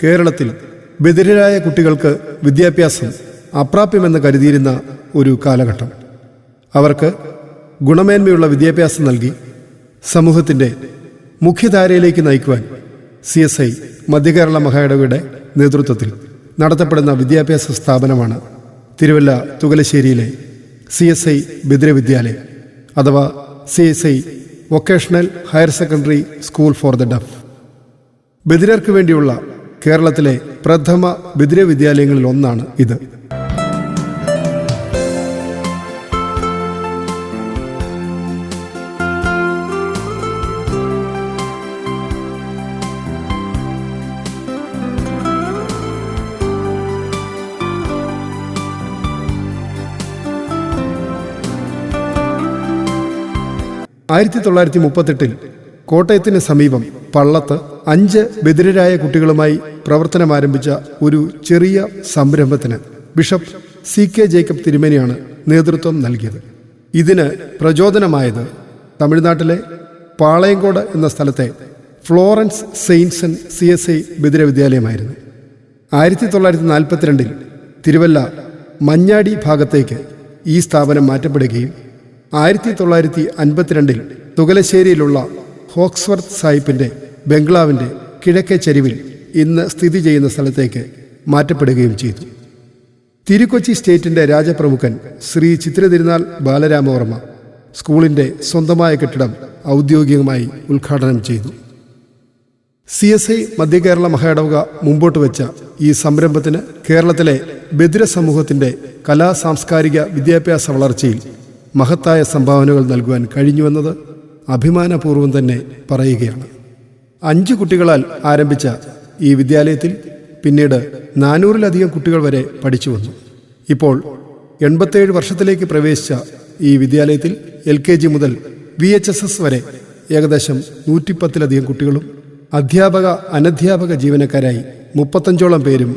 കേരളത്തിൽ ബധിരരായ കുട്ടികൾക്ക് വിദ്യാഭ്യാസം അപ്രാപ്യമെന്ന് കരുതിയിരുന്ന ഒരു കാലഘട്ടം. അവർക്ക് ഗുണമേന്മയുള്ള വിദ്യാഭ്യാസം നൽകി സമൂഹത്തിൻ്റെ മുഖ്യധാരയിലേക്ക് നയിക്കുവാൻ CSI മധ്യകേരള മഹായിടവകയുടെ നേതൃത്വത്തിൽ നടത്തപ്പെടുന്ന വിദ്യാഭ്യാസ സ്ഥാപനമാണ് തിരുവല്ല തുകലശ്ശേരിയിലെ CSI ബധിര വിദ്യാലയം അഥവാ CSI vocational higher secondary school for the deaf. ബധിരർക്ക് വേണ്ടിയുള്ള കേരളത്തിലെ പ്രഥമ ബധിര വിദ്യാലയങ്ങളിൽ ഒന്നാണ് ഇത്. ആയിരത്തി 1938 കോട്ടയത്തിന് സമീപം പള്ളത്ത് 5 ബധിരരായ കുട്ടികളുമായി പ്രവർത്തനമാരംഭിച്ച ഒരു ചെറിയ സംരംഭത്തിന് ബിഷപ്പ് CK ജേക്കബ് തിരുമേനിയാണ് നേതൃത്വം നൽകിയത്. ഇതിന് പ്രചോദനമായത് തമിഴ്നാട്ടിലെ പാളയംകോട് എന്ന സ്ഥലത്തെ ഫ്ലോറൻസ് സെയിൻസൺ CSI ബധിര വിദ്യാലയമായിരുന്നു. 1942 തിരുവല്ല മഞ്ഞാടി ഭാഗത്തേക്ക് ഈ സ്ഥാപനം മാറ്റപ്പെടുകയും 1952 തുകലശ്ശേരിയിലുള്ള ഹോക്സ്വർത്ത് സാഹിബിൻ്റെ ബംഗ്ലാവിൻ്റെ കിഴക്കേ ചരിവിൽ ഇന്ന് സ്ഥിതി ചെയ്യുന്ന സ്ഥലത്തേക്ക് മാറ്റപ്പെടുകയും ചെയ്തു. തിരുക്കൊച്ചി സ്റ്റേറ്റിൻ്റെ രാജപ്രമുഖൻ ശ്രീ ചിത്രതിരുനാൾ ബാലരാമവർമ്മ സ്കൂളിൻ്റെ സ്വന്തമായ കെട്ടിടം ഔദ്യോഗികമായി ഉദ്ഘാടനം ചെയ്തു. CSI മധ്യകേരള മഹായിടവക മുമ്പോട്ട് വെച്ച ഈ സംരംഭത്തിന് കേരളത്തിലെ ബധിര സമൂഹത്തിൻ്റെ കലാസാംസ്കാരിക വിദ്യാഭ്യാസ വളർച്ചയിൽ മഹത്തായ സംഭാവനകൾ നൽകുവാൻ കഴിഞ്ഞുവെന്നത് അഭിമാനപൂർവ്വം തന്നെ പറയുകയാണ്. 5 കുട്ടികളാൽ ആരംഭിച്ച ഈ വിദ്യാലയത്തിൽ പിന്നീട് 400-ലധികം കുട്ടികൾ വരെ പഠിച്ചു വന്നു. ഇപ്പോൾ 87 വർഷത്തിലേക്ക് പ്രവേശിച്ച ഈ വിദ്യാലയത്തിൽ LKG മുതൽ VHSS വരെ ഏകദേശം 110-ലധികം കുട്ടികളും അധ്യാപക അനധ്യാപക ജീവനക്കാരായി 35ഓളം പേരും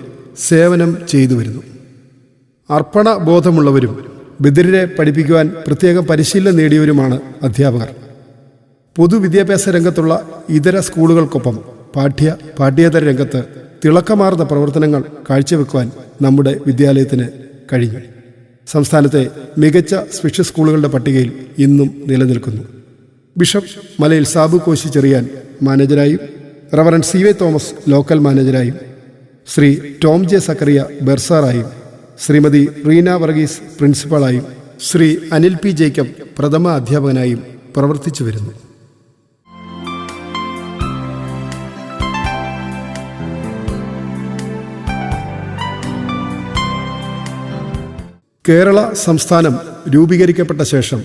സേവനം ചെയ്തു വരുന്നു. അർപ്പണബോധമുള്ളവരും ബധിരരെ പഠിപ്പിക്കുവാൻ പ്രത്യേകം പരിശീലനം നേടിയവരുമാണ് അധ്യാപകർ. പൊതുവിദ്യാഭ്യാസ രംഗത്തുള്ള ഇതര സ്കൂളുകൾക്കൊപ്പം പാഠ്യേതര രംഗത്ത് തിളക്കമാർന്ന പ്രവർത്തനങ്ങൾ കാഴ്ചവെക്കുവാൻ നമ്മുടെ വിദ്യാലയത്തിന് കഴിഞ്ഞു. സംസ്ഥാനത്തെ മികച്ച സ്പെഷ്യൽ സ്കൂളുകളുടെ പട്ടികയിൽ ഇന്നും നിലനിൽക്കുന്നു. ബിഷപ്പ് മലയിൽ സാബു കോശി ചെറിയാൻ മാനേജരായും റവറൻഡ് CY തോമസ് ലോക്കൽ മാനേജരായും ശ്രീ ടോം J സക്കറിയ ബെർസാറായും ശ്രീമതി റീന വർഗീസ് പ്രിൻസിപ്പളായും ശ്രീ അനിൽ P ജേക്കബ് പ്രഥമ അധ്യാപകനായും പ്രവർത്തിച്ചു വരുന്നു. കേരള സംസ്ഥാനം രൂപീകരിക്കപ്പെട്ട ശേഷം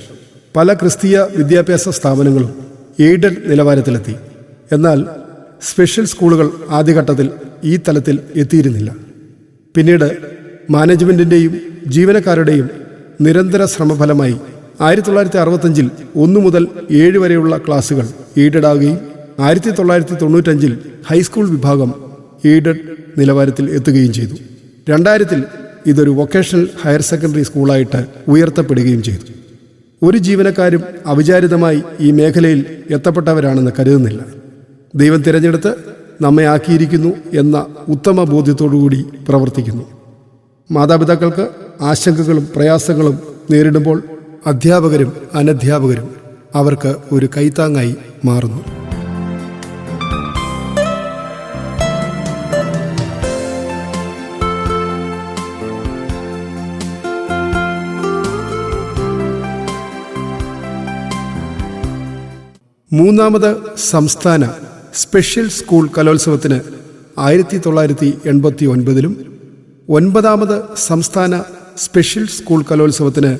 പല ക്രിസ്തീയ വിദ്യാഭ്യാസ സ്ഥാപനങ്ങളും എയ്ഡഡ് നിലവാരത്തിലെത്തി. എന്നാൽ സ്പെഷ്യൽ സ്കൂളുകൾ ആദ്യഘട്ടത്തിൽ ഈ തലത്തിൽ എത്തിയിരുന്നില്ല. പിന്നീട് മാനേജ്മെൻറ്റിൻ്റെയും ജീവനക്കാരുടെയും നിരന്തര ശ്രമഫലമായി 1965 1 മുതൽ 7 വരെയുള്ള ക്ലാസുകൾ എയ്ഡഡ് ആവുകയും 1995 ഹൈസ്കൂൾ വിഭാഗം എയ്ഡഡ് നിലവാരത്തിൽ എത്തുകയും ചെയ്തു. 2000 ഇതൊരു വൊക്കേഷണൽ ഹയർ സെക്കൻഡറി സ്കൂളായിട്ട് ഉയർത്തപ്പെടുകയും ചെയ്തു. ഒരു ജീവനക്കാരും അവിചാരിതമായി ഈ മേഖലയിൽ എത്തപ്പെട്ടവരാണെന്ന് കരുതുന്നില്ല. ദൈവം തിരഞ്ഞെടുത്ത് നമ്മെ ആക്കിയിരിക്കുന്നു എന്ന ഉത്തമ ബോധ്യത്തോടുകൂടി പ്രവർത്തിക്കുന്നു. മാതാപിതാക്കൾക്ക് ആശങ്കകളും പ്രയാസങ്ങളും നേരിടുമ്പോൾ അധ്യാപകരും അനധ്യാപകരും അവർക്ക് ഒരു കൈത്താങ്ങായി മാറുന്നു. മൂന്നാമത് സംസ്ഥാന സ്പെഷ്യൽ സ്കൂൾ കലോത്സവത്തിന് 1989 9ാമത് സംസ്ഥാന സ്പെഷ്യൽ സ്കൂൾ കലോത്സവത്തിന്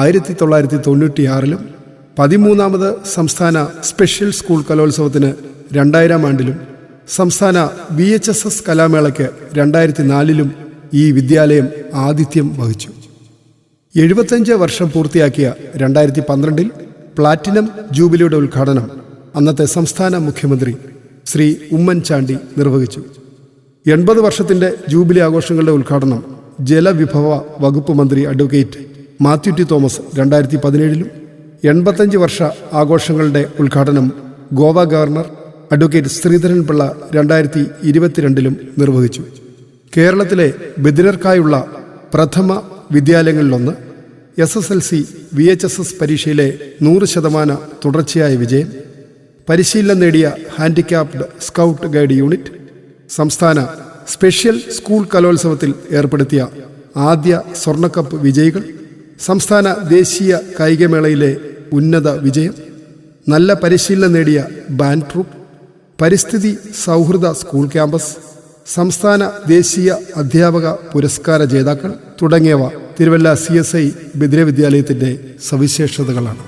1996 13ാമത് സംസ്ഥാന സ്പെഷ്യൽ സ്കൂൾ കലോത്സവത്തിന് 2000 സംസ്ഥാന VHSS കലാമേളയ്ക്ക് 2004 ഈ വിദ്യാലയം ആതിഥ്യം വഹിച്ചു. 75 വർഷം പൂർത്തിയാക്കിയ 2012 പ്ലാറ്റിനം ജൂബിലിയുടെ ഉദ്ഘാടനം അന്നത്തെ സംസ്ഥാന മുഖ്യമന്ത്രി ശ്രീ ഉമ്മൻചാണ്ടി നിർവഹിച്ചു. 80 വർഷത്തിൻ്റെ ജൂബിലി ആഘോഷങ്ങളുടെ ഉദ്ഘാടനം ജലവിഭവ വകുപ്പ് മന്ത്രി അഡ്വക്കേറ്റ് മാത്യു ടി തോമസ് 2017 85 വർഷ ആഘോഷങ്ങളുടെ ഉദ്ഘാടനം ഗോവ ഗവർണർ അഡ്വക്കേറ്റ് ശ്രീധരൻപിള്ള 2022 നിർവഹിച്ചു. കേരളത്തിലെ ബധിരർക്കായുള്ള പ്രഥമ വിദ്യാലയങ്ങളിലൊന്ന്, SSLC VHSS പരീക്ഷയിലെ 100% തുടർച്ചയായ വിജയം, പരിശീലനം നേടിയ ഹാൻഡിക്യാപ്ഡ് സ്കൗട്ട് ഗൈഡ് യൂണിറ്റ്, സംസ്ഥാന സ്പെഷ്യൽ സ്കൂൾ കലോത്സവത്തിൽ ഏർപ്പെടുത്തിയ ആദ്യ സ്വർണ്ണക്കപ്പ് വിജയികൾ, സംസ്ഥാന ദേശീയ കായികമേളയിലെ ഉന്നത വിജയം, നല്ല പരിശീലനം നേടിയ ബാൻഡ് ട്രൂപ്പ്, പരിസ്ഥിതി സൗഹൃദ സ്കൂൾ ക്യാമ്പസ്, സംസ്ഥാന ദേശീയ അധ്യാപക പുരസ്കാര ജേതാക്കൾ തുടങ്ങിയവ തിരുവല്ല CSI ബധിര വിദ്യാലയത്തിൻ്റെ സവിശേഷതകളാണ്.